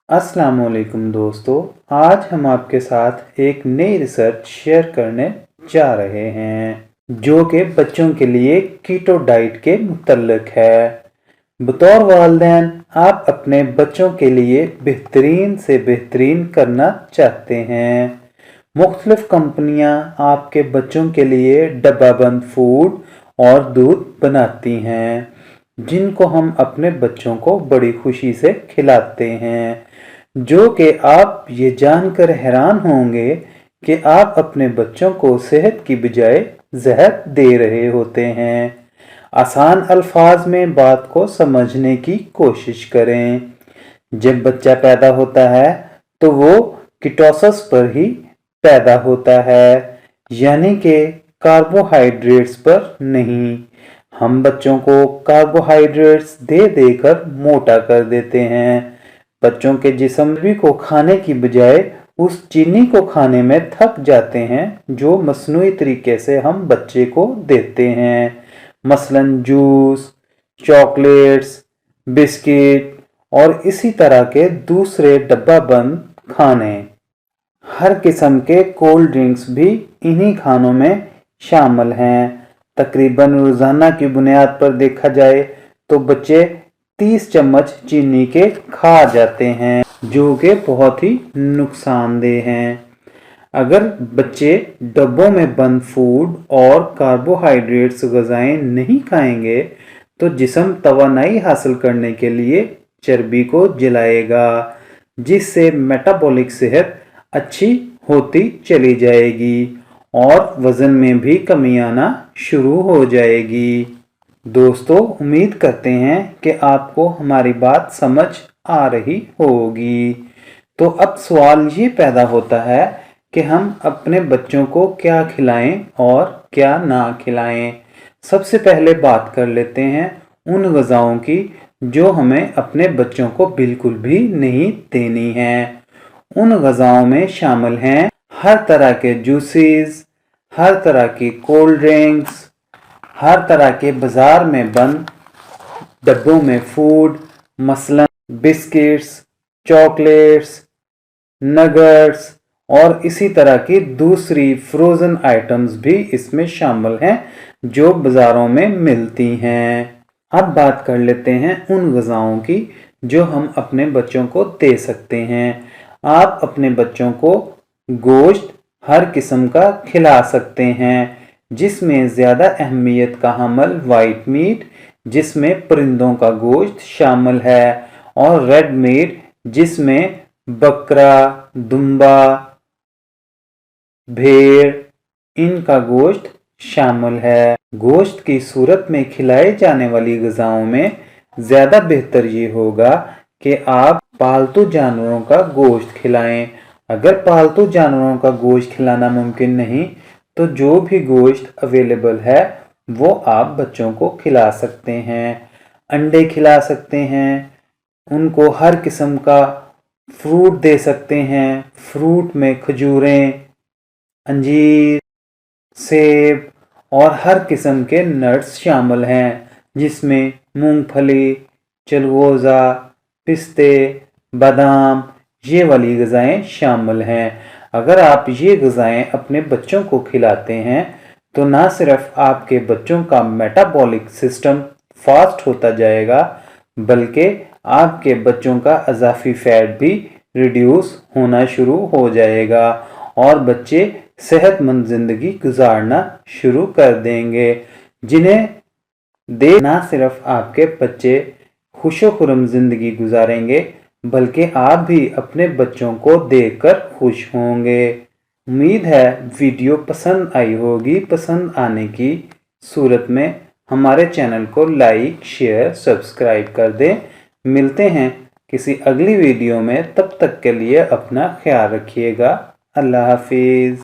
अस्सलाम वालेकुम दोस्तों, आज हम आपके साथ एक नई रिसर्च शेयर करने जा रहे हैं जो कि बच्चों के लिए कीटो डाइट के मुतल्लिक है। बतौर वालिदैन आप अपने बच्चों के लिए बेहतरीन से बेहतरीन करना चाहते हैं। मुख्तलिफ कंपनियां आपके बच्चों के लिए डब्बाबंद फूड और दूध बनाती हैं जिनको हम अपने बच्चों को बड़ी खुशी से खिलाते हैं, जो कि आप ये जानकर हैरान होंगे कि आप अपने बच्चों को सेहत की बजाय जहर दे रहे होते हैं। आसान अल्फाज में बात को समझने की कोशिश करें। जब बच्चा पैदा होता है तो वो कीटोसिस पर ही पैदा होता है, यानी कि कार्बोहाइड्रेट्स पर नहीं। हम बच्चों को कार्बोहाइड्रेट्स दे देकर मोटा कर देते हैं। बच्चों के जिस्म भी को खाने की बजाय उस चीनी को खाने में थक जाते हैं जो मसनूई तरीके से हम बच्चे को देते हैं, मसलन जूस, चॉकलेट्स, बिस्किट और इसी तरह के दूसरे डब्बा बंद खाने। हर किस्म के कोल्ड ड्रिंक्स भी इन्हीं खानों में शामिल हैं। तकरीबन रोजाना की बुनियाद पर देखा जाए तो बच्चे 30 चम्मच चीनी के खा जाते हैं जो कि बहुत ही नुकसानदेह हैं। अगर बच्चे डब्बों में बंद फूड और कार्बोहाइड्रेट्स ग़िज़ाएं नहीं खाएंगे तो जिस्म तवानाई हासिल करने के लिए चर्बी को जलाएगा, जिससे मेटाबॉलिक सेहत अच्छी होती चली जाएगी और वज़न में भी कमी आना शुरू हो जाएगी। दोस्तों, उम्मीद करते हैं कि आपको हमारी बात समझ आ रही होगी। तो अब सवाल ये पैदा होता है कि हम अपने बच्चों को क्या खिलाएं और क्या ना खिलाएं। सबसे पहले बात कर लेते हैं उन ग़िज़ाओं की जो हमें अपने बच्चों को बिल्कुल भी नहीं देनी है। उन ग़िज़ाओं में शामिल हैं हर तरह के जूसेस, हर तरह की कोल्ड ड्रिंक्स, हर तरह के बाजार में बंद डब्बों में फूड, मसलन बिस्किट्स, चॉकलेट्स, नगट्स और इसी तरह की दूसरी फ्रोज़न आइटम्स भी इसमें शामिल हैं जो बाज़ारों में मिलती हैं। अब बात कर लेते हैं उन ग़िज़ाओं की जो हम अपने बच्चों को दे सकते हैं। आप अपने बच्चों को गोश्त हर किस्म का खिला सकते हैं, जिसमें ज़्यादा अहमियत का हमल वाइट मीट जिसमें परिंदों का गोश्त शामिल है और रेड मीट जिसमें बकरा, दुम्बा, भेड़ इनका गोश्त शामिल है। गोश्त की सूरत में खिलाए जाने वाली ग़िज़ाओं में ज़्यादा बेहतर ये होगा कि आप पालतू जानवरों का गोश्त खिलाएं। अगर पालतू जानवरों का गोश्त खिलाना मुमकिन नहीं तो जो भी गोश्त अवेलेबल है वो आप बच्चों को खिला सकते हैं। अंडे खिला सकते हैं, उनको हर किस्म का फ्रूट दे सकते हैं। फ्रूट में खजूरें, अंजीर, सेब और हर किस्म के नट्स शामिल हैं जिसमें मूंगफली, चिलगोज़ा, पिस्ते, बादाम ये वाली ग़िज़ाएं शामिल हैं। अगर आप ये ग़िज़ाएं अपने बच्चों को खिलाते हैं तो ना सिर्फ आपके बच्चों का मेटाबॉलिक सिस्टम फास्ट होता जाएगा बल्कि आपके बच्चों का अज़ाफ़ी फ़ैट भी रिड्यूस होना शुरू हो जाएगा और बच्चे सेहतमंद ज़िंदगी गुजारना शुरू कर देंगे, जिन्हें देख ना सिर्फ आपके बच्चे खुशो खुर्रम ज़िंदगी गुजारेंगे बल्कि आप भी अपने बच्चों को देखकर खुश होंगे। उम्मीद है वीडियो पसंद आई होगी। पसंद आने की सूरत में हमारे चैनल को लाइक, शेयर, सब्सक्राइब कर दें। मिलते हैं किसी अगली वीडियो में, तब तक के लिए अपना ख्याल रखिएगा। अल्लाह हाफिज़।